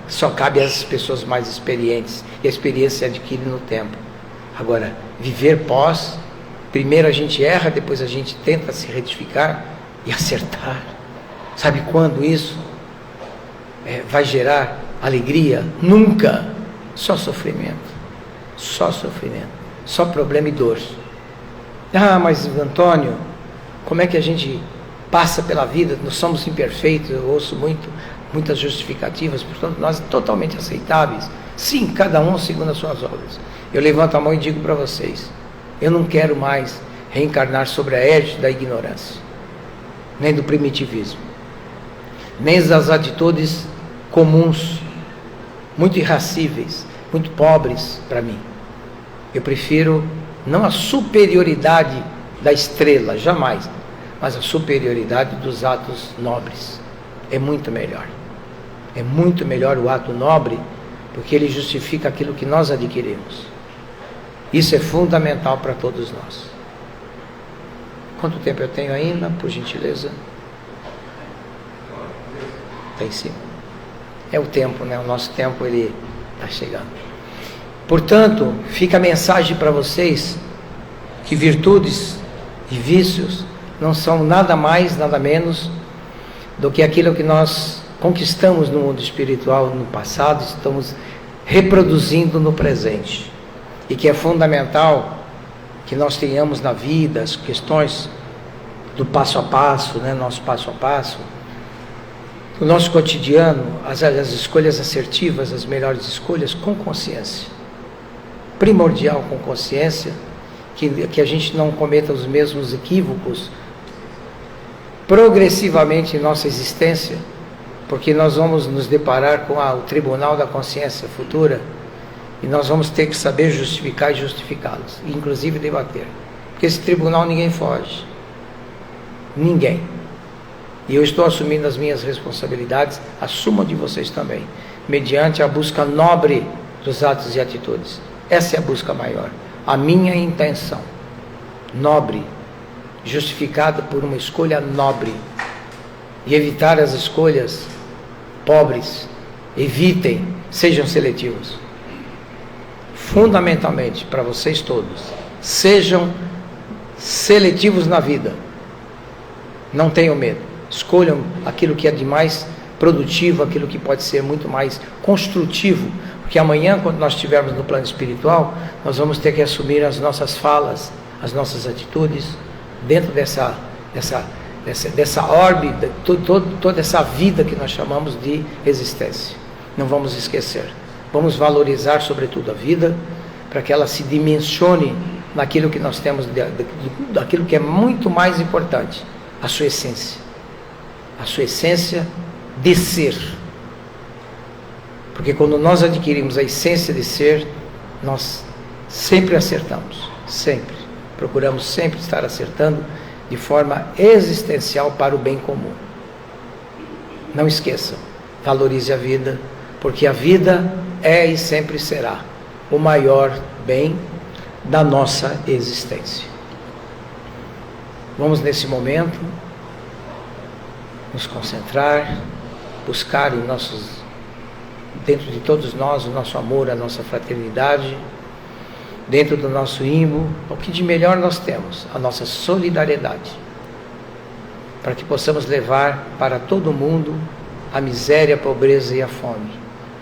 só cabe às pessoas mais experientes, e a experiência se adquire no tempo. Agora, viver pós, primeiro a gente erra, depois a gente tenta se retificar e acertar. Sabe quando isso vai gerar alegria? Nunca. Só sofrimento, só problema e dor. Ah, mas Antônio, como é que a gente passa pela vida? Nós somos imperfeitos. Eu ouço muitas justificativas, portanto nós totalmente aceitáveis. Sim, cada um segundo as suas obras. Eu levanto a mão e digo para vocês, eu não quero mais reencarnar sobre a égide da ignorância, nem do primitivismo, nem das atitudes comuns, muito irracíveis, muito pobres para mim. Eu prefiro não a superioridade da estrela, jamais, mas a superioridade dos atos nobres. É muito melhor. É muito melhor o ato nobre, porque ele justifica aquilo que nós adquirimos. Isso é fundamental para todos nós. Quanto tempo eu tenho ainda, por gentileza? Está em cima. É o tempo, né? O nosso tempo, ele está chegando. Portanto, fica a mensagem para vocês, que virtudes e vícios não são nada mais, nada menos do que aquilo que nós conquistamos no mundo espiritual no passado, estamos reproduzindo no presente, e que é fundamental que nós tenhamos na vida as questões do passo a passo, né? Nosso passo a passo, o nosso cotidiano, as escolhas assertivas, as melhores escolhas com consciência, primordial com consciência, que a gente não cometa os mesmos equívocos progressivamente em nossa existência, porque nós vamos nos deparar com o tribunal da consciência futura, e nós vamos ter que saber justificar e justificá-los, inclusive debater, porque esse tribunal ninguém foge, ninguém. E eu estou assumindo as minhas responsabilidades, assumam de vocês também, mediante a busca nobre dos atos e atitudes. Essa é a busca maior, a minha intenção nobre, justificada por uma escolha nobre, e evitar as escolhas pobres. Evitem, sejam seletivos. Fundamentalmente, para vocês todos, sejam seletivos na vida. Não tenham medo. Escolham aquilo que é de mais produtivo, aquilo que pode ser muito mais construtivo, porque amanhã, quando nós estivermos no plano espiritual, nós vamos ter que assumir as nossas falas, as nossas atitudes, dentro dessa dessa orbe, toda essa vida que nós chamamos de existência. Não vamos esquecer. Vamos valorizar, sobretudo, a vida, para que ela se dimensione naquilo que nós temos, daquilo que é muito mais importante, a sua essência. A sua essência de ser. Porque quando nós adquirimos a essência de ser, nós sempre acertamos. Sempre. Procuramos sempre estar acertando de forma existencial para o bem comum. Não esqueçam, valorize a vida, porque a vida é e sempre será o maior bem da nossa existência. Vamos nesse momento nos concentrar, buscar dentro de todos nós o nosso amor, a nossa fraternidade, dentro do nosso ímbo, o que de melhor nós temos, a nossa solidariedade, para que possamos levar para todo mundo a miséria, a pobreza e a fome,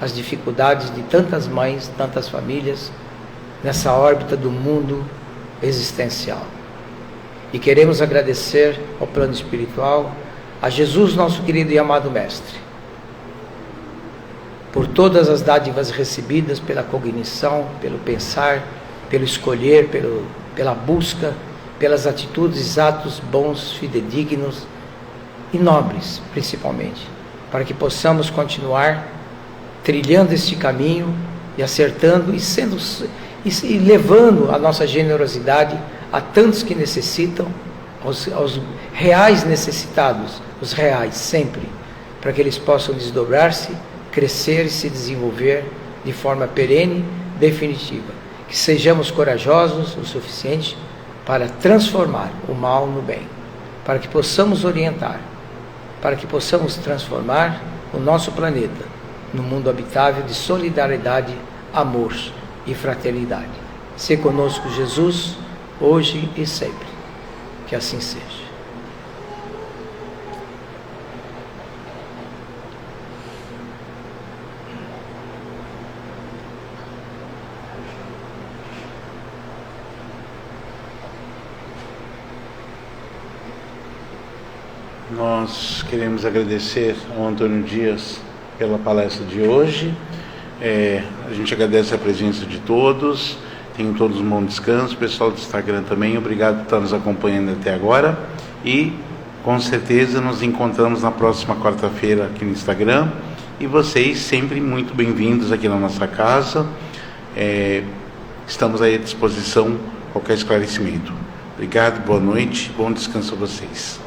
as dificuldades de tantas mães, tantas famílias, nessa órbita do mundo existencial. E queremos agradecer ao plano espiritual, a Jesus, nosso querido e amado Mestre, por todas as dádivas recebidas, pela cognição, pelo pensar, pelo escolher, pela busca, pelas atitudes, atos bons, fidedignos e nobres, principalmente, para que possamos continuar trilhando este caminho e acertando e levando a nossa generosidade a tantos que necessitam, aos reais necessitados, os reais sempre, para que eles possam desdobrar-se, crescer e se desenvolver de forma perene, definitiva. Que sejamos corajosos o suficiente para transformar o mal no bem, para que possamos orientar, para que possamos transformar o nosso planeta num mundo habitável de solidariedade, amor e fraternidade. Se conosco, Jesus, hoje e sempre. Que assim seja. Nós queremos agradecer ao Antônio Dias pela palestra de hoje. A gente agradece a presença de todos. Tenham todos um bom descanso. Pessoal do Instagram também, obrigado por estar nos acompanhando até agora. E com certeza nos encontramos na próxima quarta-feira aqui no Instagram. E vocês sempre muito bem-vindos aqui na nossa casa. Estamos aí à disposição, qualquer esclarecimento. Obrigado, boa noite, bom descanso a vocês.